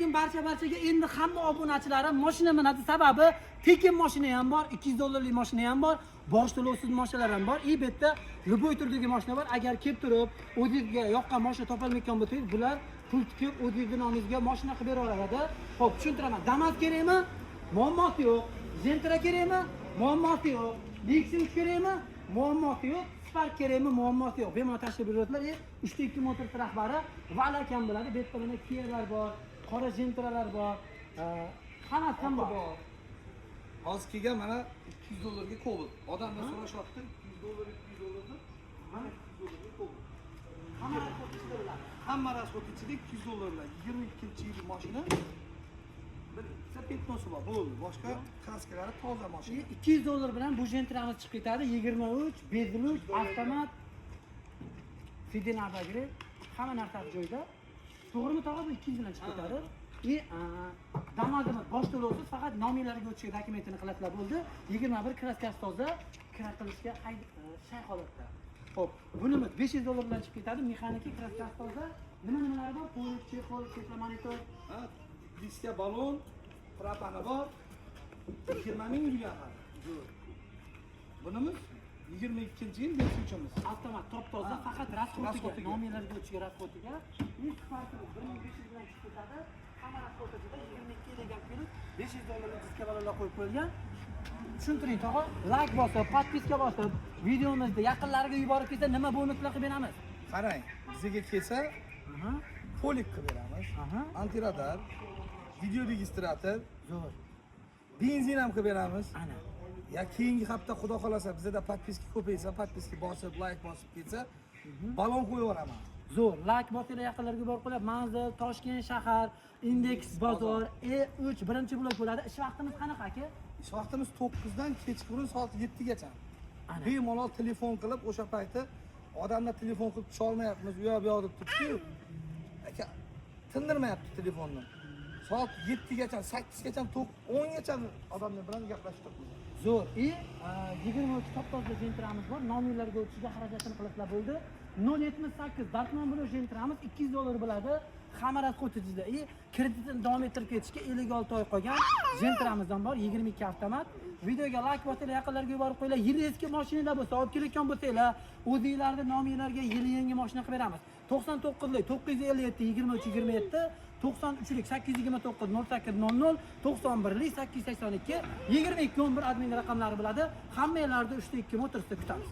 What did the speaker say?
lekin barchaga endi hamma obunachilarim mashina minadi. Sababi tekin mashina ham bor, 200 dollarlik mashina ham bor, bosh to'lovsiz mashinalar ham bor. Bu yerda любой turdagi mashina bor. Agar kelib turib, o'zingizga yoqqan mashina topolmayotgan bo'lsangiz, bular pul tikib o'zingizning nomingizga mashina qilib bera oladi. Xo'p, tushuntiraman. Damas kerakmi? Muammosi yo'q. Gentra kerakmi? Muammosi yo'q. Lexus kerakmi? Muammosi yo'q. Spark kerakmi? Muammosi yo'q. Bemalol tashlab beradilar. 3.2 motor rahbari Val akam biladi. Bu yerda mana Kialar bor, qora gentralar bor. Hammasi ham bor. Hozir kelgan mana 200 dollarga Cobalt. Odamlar so'rashyapti 200 dollar, 200 dollarni. Mana 200 dollarga Cobalt. Hamma rasxod ichida 200 dollarlar. 22-yil mashina. Bir sapetnosi bor, bo'ldi. Boshqa kraskalari toza mashina. 200 dollar bilan bu gentramiz chiqib ketadi. 23, bezlik, avtomat, fiden abagri, hamma narsa joyida. To'g'rimi tog'a, bu 200 bilan chiqib ketadi. Damadimiz bosh to'lovsiz, faqat nominlarga o'tishga dokumentini qilasizlar bo'ldi. 21 kraskasi toza, kira qilishga shay holatda. Xo'p, bunimiz 500 dollar bilan chiqib ketadi. Mexaniki kraskasi toza. Nima-nimalari bor? Polis, chexol, svetlo monitor, diska balon, propani bor. 20 ming yurgan hali. Bunimiz 22-yil beshuvchimiz. Avtomat top-toza, faqat rasxotiga, nominlarga o'tishga rasxotiga. İlk farkı 1500 bilan chiqib ketadi. Hamma rasxotida 22 degan pul 500 dollarlik diska balonlar qo'yib qo'yilgan. Tushuntiring tog'a, like bosib, podpiska bosib, videomizni yaqinlariga yuborib kelsa nima bonuslar qilib beramiz? Qarang, bizga kelsa, polik qilib beramiz. Antiradar, video registrator, zo'r. Benzin ham qilib beramiz. Ana. Ya keyingi hafta xudo xolasa bizda podpiska ko'paysa, podpiska bosib, like bosib ketsa, balon qo'yib yuboraman. Zo'r, like bosinglar yaqinlarga yuborib qo'yib, manzil, Toshkent shahar, Indeks bozor, E3 birinchi blok bo'ladi. Ish vaqtimiz qanaqa aka? Ish vaqtimiz 9 dan kechqurun soat 7 gacha. Bemalol telefon qilib, o'sha paytda odamlar telefon qilib tusha olmayapmiz, u yoq bu yoq deb turibdi-yu. Aka, tindirmayapti telefonni. Soat 7 gacha, 8 gacha, 10 gacha odamlar bilan gaplashib turibmiz. Zo'r. 23 top-toza gentramiz bor. Nominlarga o'tishga xarajatini qilasizlar bo'ldi. 078 Dartman bilan gentramiz 200 dollar bo'ladi. Hamma rasxotida. Kreditni davom ettirib ketishga 56 oy qolgan gentramizdan bor, 22 avtomat. Videoga like bosinglar, yaqinlarga yuborib qo'yinglar. Yili eski mashinalar bo'lsa, olib kelayotgan bo'lsanglar, o'zingizlarning nominlarga yili yangi mashina qilib beramiz. 99lik 957 23 27, 93lik 829 0800, 91lik 882 22 11 admin raqamlari biladi. Hammanglarni 3.2 motorsda kutamiz.